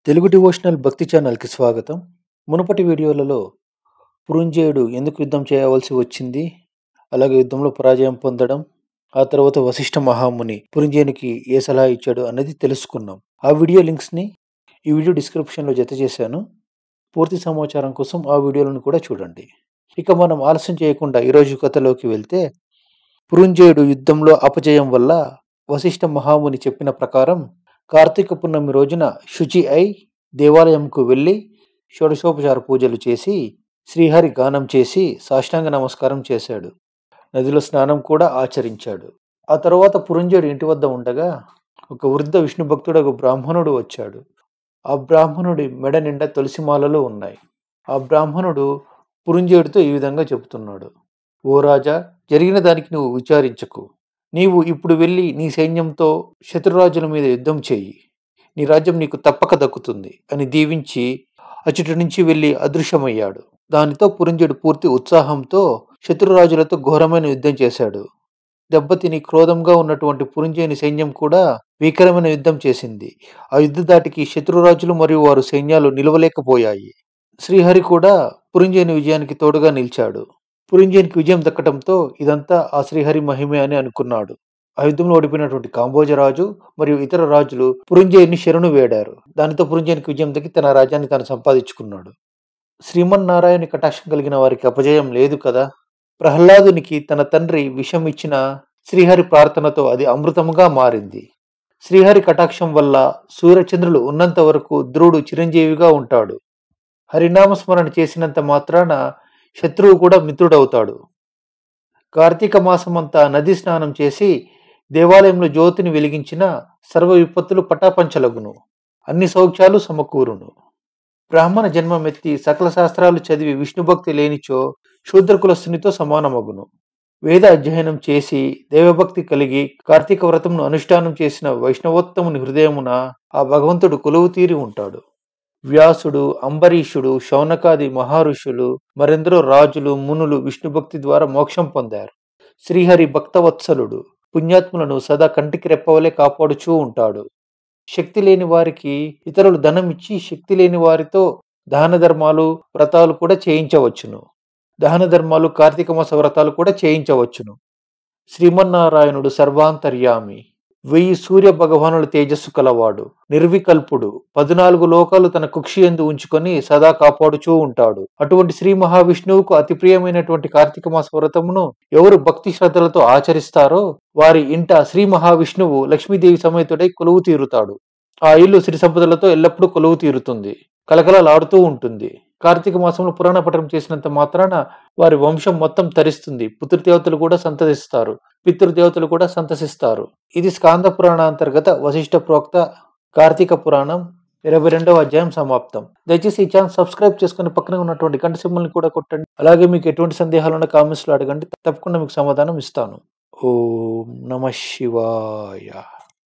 Telugu devotional భక్తి ఛానల్కి స్వాగతం. మునుపటి వీడియోలలో పురంజేయుడు ఎందుకు యుద్ధం చేయవలసి వచ్చింది, అలాగే యుద్ధంలో పరాజయం పొందడం, ఆ తర్వాత వశిష్ఠ మహాముని పురంజేయునికి ఏ సలహా ఇచ్చాడు అనేది తెలుసుకున్నాం. ఆ వీడియో లింక్స్ని ఈ వీడియో డిస్క్రిప్షన్లో జత చేశాను. పూర్తి సమాచారం కోసం ఆ వీడియోలను కూడా చూడండి. ఇక మనం ఆలస్యం చేయకుండా ఈరోజు కథలోకి వెళ్తే, పురంజేయుడు యుద్ధంలో అపజయం వల్ల వశిష్ఠ మహాముని చెప్పిన ప్రకారం కార్తీక పున్నమి రోజున శుచి అయి దేవాలయంకు వెళ్ళి షోడశోపచార పూజలు చేసి శ్రీహరి గానం చేసి సాష్టాంగ నమస్కారం చేశాడు. నదిలో స్నానం కూడా ఆచరించాడు. ఆ తర్వాత పురంజేయుడు ఇంటి వద్ద ఉండగా ఒక వృద్ధ విష్ణు భక్తుడు ఒక బ్రాహ్మణుడు వచ్చాడు. ఆ బ్రాహ్మణుడి మెడ నిండా తులసిమాలలు ఉన్నాయి. ఆ బ్రాహ్మణుడు పురంజేయుడితో ఈ విధంగా చెబుతున్నాడు: ఓ రాజా, జరిగిన దానికి నువ్వు విచారించకు. నీవు ఇప్పుడు వెళ్ళి నీ సైన్యంతో శత్రురాజుల మీద యుద్ధం చెయ్యి. నీ రాజ్యం నీకు తప్పక దక్కుతుంది అని దీవించి అచ్చటి నుంచి వెళ్ళి అదృశ్యమయ్యాడు. దానితో పురంజేయుడు పూర్తి ఉత్సాహంతో శత్రురాజులతో ఘోరమైన యుద్ధం చేశాడు. దెబ్బతిని క్రోధంగా ఉన్నటువంటి పురంజేయుని సైన్యం కూడా భీకరమైన యుద్ధం చేసింది. ఆ యుద్ధ దాటికి శత్రురాజులు మరియు వారు సైన్యాలు నిలవలేకపోయాయి. శ్రీహరి కూడా పురంజేయుని విజయానికి తోడుగా నిలిచాడు. పురంజేయునికి విజయం దక్కడంతో ఇదంతా ఆ శ్రీహరి మహిమే అని అనుకున్నాడు. ఆ యుద్ధంలో ఓడిపోయినటువంటి కాంబోజరాజు మరియు ఇతర రాజులు పురంజేయుని శరణు వేడారు. దానితో పురంజేయునికి విజయం దక్కి తన రాజ్యాన్ని తాను సంపాదించుకున్నాడు. శ్రీమన్నారాయణ కటాక్షం కలిగిన వారికి అపజయం లేదు కదా. ప్రహ్లాదునికి తన తండ్రి విషం ఇచ్చిన శ్రీహరి ప్రార్థనతో అది అమృతముగా మారింది. శ్రీహరి కటాక్షం వల్ల సూర్యచంద్రులు ఉన్నంత వరకు ధ్రువుడు చిరంజీవిగా ఉంటాడు. హరినామస్మరణ చేసినంత మాత్రాన శత్రువు కూడా మిత్రుడవుతాడు. కార్తీక మాసమంతా నది స్నానం చేసి దేవాలయంలో జ్యోతిని వెలిగించిన సర్వ విపత్తులు పటాపంచలగును, అన్ని సౌఖ్యాలు సమకూరును. బ్రాహ్మణ జన్మమెత్తి సకల శాస్త్రాలు చదివి విష్ణుభక్తి లేనిచో శూద్రకులస్తునితో సమానమగును. వేద అధ్యయనం చేసి దైవభక్తి కలిగి కార్తీక వ్రతమును అనుష్ఠానం చేసిన వైష్ణవోత్తముని హృదయమున ఆ భగవంతుడు కొలువు తీరి ఉంటాడు. వ్యాసుడు, అంబరీషుడు, శౌనకాది మహర్షులు, మరెందరో రాజులు, మునులు విష్ణుభక్తి ద్వారా మోక్షం పొందారు. శ్రీహరి భక్తవత్సలుడు, పుణ్యాత్ములను సదా కంటికి రెప్పవలే కాపాడుచూ ఉంటాడు. శక్తి లేని వారికి ఇతరులు ధనం ఇచ్చి శక్తి లేని వారితో దాన ధర్మాలు, వ్రతాలు కూడా చేయించవచ్చును. దాన ధర్మాలు, కార్తీక మాస వ్రతాలు కూడా చేయించవచ్చును. శ్రీమన్నారాయణుడు సర్వాంతర్యామి, 1000 సూర్య భగవానుల తేజస్సు కలవాడు, నిర్వికల్పుడు, 14 లోకాలు తన కుక్షియందు ఉంచుకొని సదా కాపాడుచూ ఉంటాడు. అటువంటి శ్రీ మహావిష్ణువుకు అతి ప్రియమైనటువంటి కార్తీక మాస వ్రతమును ఎవరు భక్తి శ్రద్ధలతో ఆచరిస్తారో వారి ఇంట శ్రీ మహావిష్ణువు లక్ష్మీదేవి సమేతుడై కొలువు తీరుతాడు. ఆ ఇల్లు సిరి సంపదలతో ఎల్లప్పుడూ కొలువు తీరుతుంది, కలకలలాడుతూ ఉంటుంది. కార్తీక మాసంలో పురాణ పఠనం చేసినంత మాత్రాన వారి వంశం మొత్తం తరిస్తుంది. పుత్రదేవతలు కూడా సంతసిస్తారు, పితృదేవతలు కూడా సంతసిస్తారు. ఇది స్కాంద పురాణ అంతర్గత వశిష్ఠ ప్రోక్త కార్తీక పురాణం 22వ అధ్యాయం సమాప్తం. దయచేసి ఈ ఛానల్ సబ్స్క్రైబ్ చేసుకుని పక్కన ఉన్నటువంటి గంట సింబల్ని కూడా కొట్టండి. అలాగే మీకు ఎటువంటి సందేహాలున్న కామెంట్స్లో అడగండి, తప్పకుండా మీకు సమాధానం ఇస్తాను. ఓం నమః శివాయ.